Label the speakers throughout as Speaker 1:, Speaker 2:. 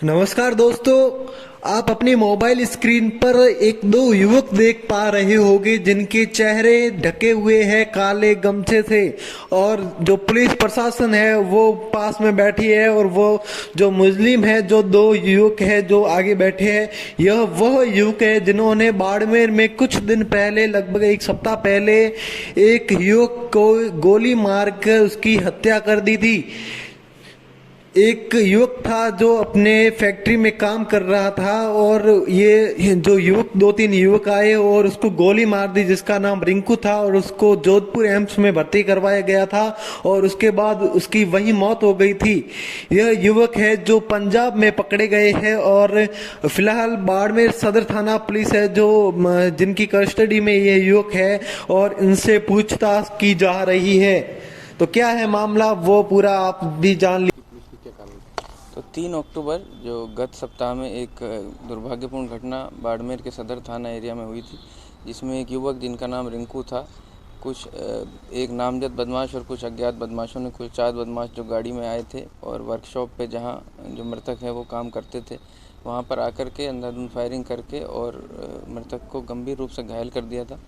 Speaker 1: नमस्कार दोस्तों। आप अपनी मोबाइल स्क्रीन पर एक दो युवक देख पा रहे होंगे जिनके चेहरे ढके हुए हैं काले गमछे से, और जो पुलिस प्रशासन है वो पास में बैठी है, और वो जो मुस्लिम है, जो दो युवक है जो आगे बैठे हैं, यह वह युवक है जिन्होंने बाड़मेर में कुछ दिन पहले, लगभग एक सप्ताह पहले, एक युवक को गोली मारकर उसकी हत्या कर दी थी। एक युवक था जो अपने फैक्ट्री में काम कर रहा था, और ये जो युवक, दो तीन युवक आए और उसको गोली मार दी, जिसका नाम रिंकू था, और उसको जोधपुर एम्स में भर्ती करवाया गया था, और उसके बाद उसकी वहीं मौत हो गई थी। यह युवक है जो पंजाब में पकड़े गए हैं, और फिलहाल बाड़मेर सदर थाना पुलिस है जो जिनकी कस्टडी में ये युवक है, और इनसे पूछताछ की जा रही है। तो क्या है मामला, वो पूरा आप भी जान लीजिए।
Speaker 2: तो 3 अक्टूबर जो गत सप्ताह में एक दुर्भाग्यपूर्ण घटना बाड़मेर के सदर थाना एरिया में हुई थी, जिसमें एक युवक जिनका नाम रिंकू था, कुछ एक नामजद बदमाश और कुछ अज्ञात बदमाशों ने, कुछ 4 बदमाश जो गाड़ी में आए थे और वर्कशॉप पे जहां जो मृतक है वो काम करते थे, वहां पर आकर के अंधाधुंध फायरिंग करके और मृतक को गंभीर रूप से घायल कर दिया था।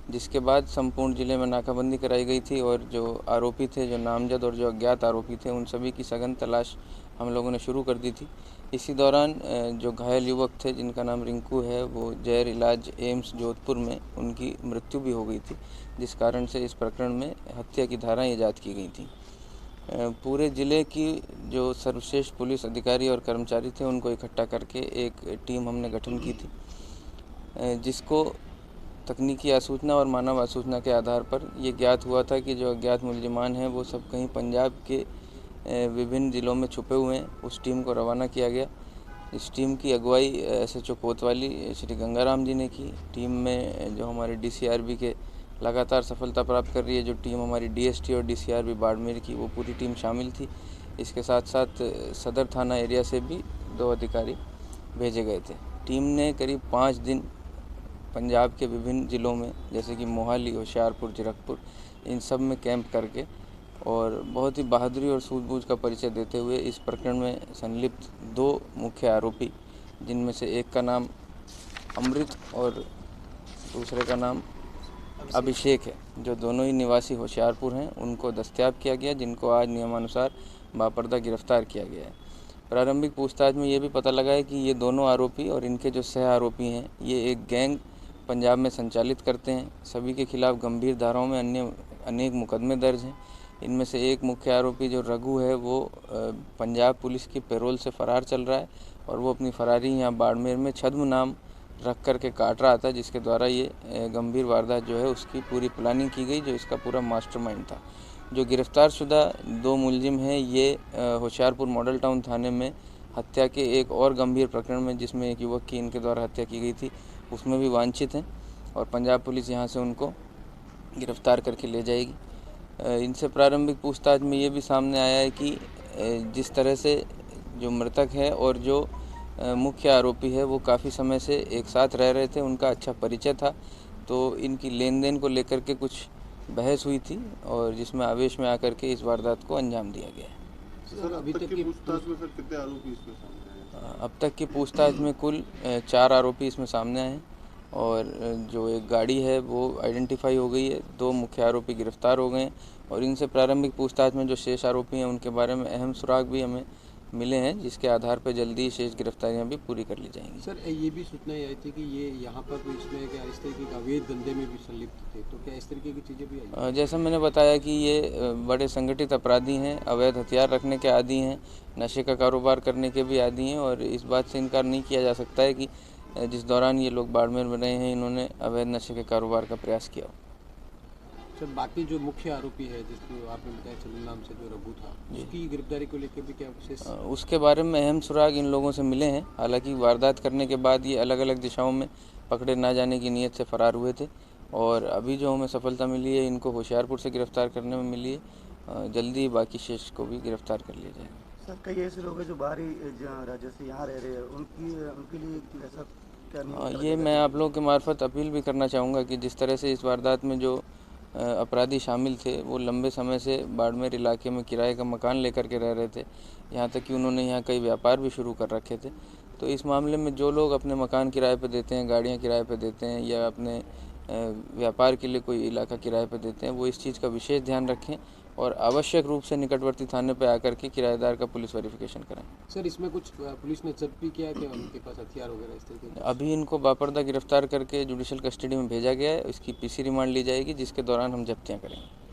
Speaker 2: जिसके बाद संपूर्ण ज़िले में नाकाबंदी कराई गई थी और जो आरोपी थे, जो नामजद और जो अज्ञात आरोपी थे, उन सभी की सघन तलाश हम लोगों ने शुरू कर दी थी। इसी दौरान जो घायल युवक थे जिनका नाम रिंकू है, वो जहर इलाज एम्स जोधपुर में उनकी मृत्यु भी हो गई थी, जिस कारण से इस प्रकरण में हत्या की धाराएं ईजाद की गई थी। पूरे ज़िले की जो सर्वश्रेष्ठ पुलिस अधिकारी और कर्मचारी थे, उनको इकट्ठा करके एक टीम हमने गठन की थी, जिसको तकनीकी आसूचना और मानव आसूचना के आधार पर ये ज्ञात हुआ था कि जो अज्ञात मुलजिमान हैं वो सब कहीं पंजाब के विभिन्न ज़िलों में छुपे हुए हैं। उस टीम को रवाना किया गया। इस टीम की अगुवाई SHO कोतवाली श्री गंगाराम जी ने की। टीम में जो हमारे DCRB के लगातार सफलता प्राप्त कर रही है, जो टीम हमारी DST और DCRB बाड़मेर की, वो पूरी टीम शामिल थी। इसके साथ साथ सदर थाना एरिया से भी 2 अधिकारी भेजे गए थे। टीम ने करीब 5 दिन पंजाब के विभिन्न ज़िलों में, जैसे कि मोहाली, होशियारपुर, जीरकपुर, इन सब में कैंप करके और बहुत ही बहादुरी और सूझबूझ का परिचय देते हुए इस प्रकरण में संलिप्त 2 मुख्य आरोपी, जिनमें से एक का नाम अमृत और दूसरे का नाम अभिषेक है, जो दोनों ही निवासी होशियारपुर हैं, उनको दस्तयाब किया गया, जिनको आज नियमानुसार बापर्दा गिरफ्तार किया गया है। प्रारंभिक पूछताछ में ये भी पता लगा है कि ये दोनों आरोपी और इनके जो सह आरोपी हैं, ये एक गैंग पंजाब में संचालित करते हैं। सभी के खिलाफ गंभीर धाराओं में अनेक मुकदमे दर्ज हैं। इनमें से एक मुख्य आरोपी जो रघु है, वो पंजाब पुलिस की पैरोल से फ़रार चल रहा है, और वो अपनी फ़रारी यहाँ बाड़मेर में छद्म नाम रख कर के काट रहा था, जिसके द्वारा ये गंभीर वारदात जो है उसकी पूरी प्लानिंग की गई, जो इसका पूरा मास्टरमाइंड था। जो गिरफ्तारशुदा 2 मुलजिम हैं, ये होशियारपुर मॉडल टाउन थाने में हत्या के एक और गंभीर प्रकरण में, जिसमें एक युवक की इनके द्वारा हत्या की गई थी, उसमें भी वांछित हैं, और पंजाब पुलिस यहाँ से उनको गिरफ्तार करके ले जाएगी। इनसे प्रारंभिक पूछताछ में ये भी सामने आया है कि जिस तरह से जो मृतक है और जो मुख्य आरोपी है, वो काफ़ी समय से एक साथ रह रहे थे, उनका अच्छा परिचय था, तो इनकी लेन देन को लेकर के कुछ बहस हुई थी, और जिसमें आवेश में आकर के इस वारदात को अंजाम दिया गया है।
Speaker 3: सर, अभी तक की पूछताछ में सर कितने आरोपी इसमें सामने आए?
Speaker 2: अब तक की पूछताछ में कुल 4 आरोपी इसमें सामने आए हैं, और जो एक गाड़ी है वो आइडेंटिफाई हो गई है, 2 मुख्य आरोपी गिरफ्तार हो गए हैं, और इनसे प्रारंभिक पूछताछ में जो शेष आरोपी हैं उनके बारे में अहम सुराग भी हमें मिले हैं, जिसके आधार पर जल्दी ही शेष गिरफ्तारियां भी पूरी कर ली जाएंगी।
Speaker 3: सर, ये भी सूचना आई थी कि ये यहाँ पर कोई इसमें क्या इस तरीके का अवैध धंधे में भी संलिप्त थे, तो क्या इस तरीके की चीज़ें भी आई?
Speaker 2: जैसा मैंने बताया कि ये बड़े संगठित अपराधी हैं, अवैध हथियार रखने के आदी हैं, नशे का कारोबार करने के भी आदी हैं, और इस बात से इनकार नहीं किया जा सकता है कि जिस दौरान ये लोग बाड़मेर में रहे हैं, इन्होंने अवैध नशे के कारोबार का प्रयास किया।
Speaker 3: सर, बाकी जो मुख्य आरोपी है जिसको आपने बताया चंदन नाम से, जो रघु था, उसकी गिरफ्तारी को लेकर भी क्या विशेष?
Speaker 2: उसके बारे में अहम सुराग इन लोगों से मिले हैं। हालांकि वारदात करने के बाद ये अलग अलग दिशाओं में पकड़े ना जाने की नीयत से फरार हुए थे, और अभी जो हमें सफलता मिली है, इनको होशियारपुर से गिरफ्तार करने में मिली है। जल्दी बाकी शेष को भी गिरफ्तार कर लिया जाएगा।
Speaker 4: सर, कई ऐसे लोग हैं जो बाहरी राज्य से यहाँ रह रहे हैं, उनके लिए ऐसा क्या नहीं?
Speaker 2: ये मैं आप लोगों के मार्फत अपील भी करना चाहूँगा कि जिस तरह से इस वारदात में जो अपराधी शामिल थे वो लंबे समय से बाड़मेर इलाके में किराए का मकान लेकर के रह रहे थे। यहाँ तक कि उन्होंने यहाँ कई व्यापार भी शुरू कर रखे थे। तो इस मामले में जो लोग अपने मकान किराए पे देते हैं, गाड़ियाँ किराए पे देते हैं या अपने व्यापार के लिए कोई इलाका किराए पे देते हैं, वो इस चीज़ का विशेष ध्यान रखें और आवश्यक रूप से निकटवर्ती थाने पे आकर के किराएदार का पुलिस वेरिफिकेशन कराएं।
Speaker 3: सर इसमें कुछ पुलिस ने जब्त भी किया है क्या, उनके पास हथियार वगैरह इस तरीके के?
Speaker 2: अभी इनको बापरदा गिरफ्तार करके जुडिशल कस्टडी में भेजा गया है। इसकी पीसी रिमांड ली जाएगी जिसके दौरान हम जब्तियाँ करेंगे।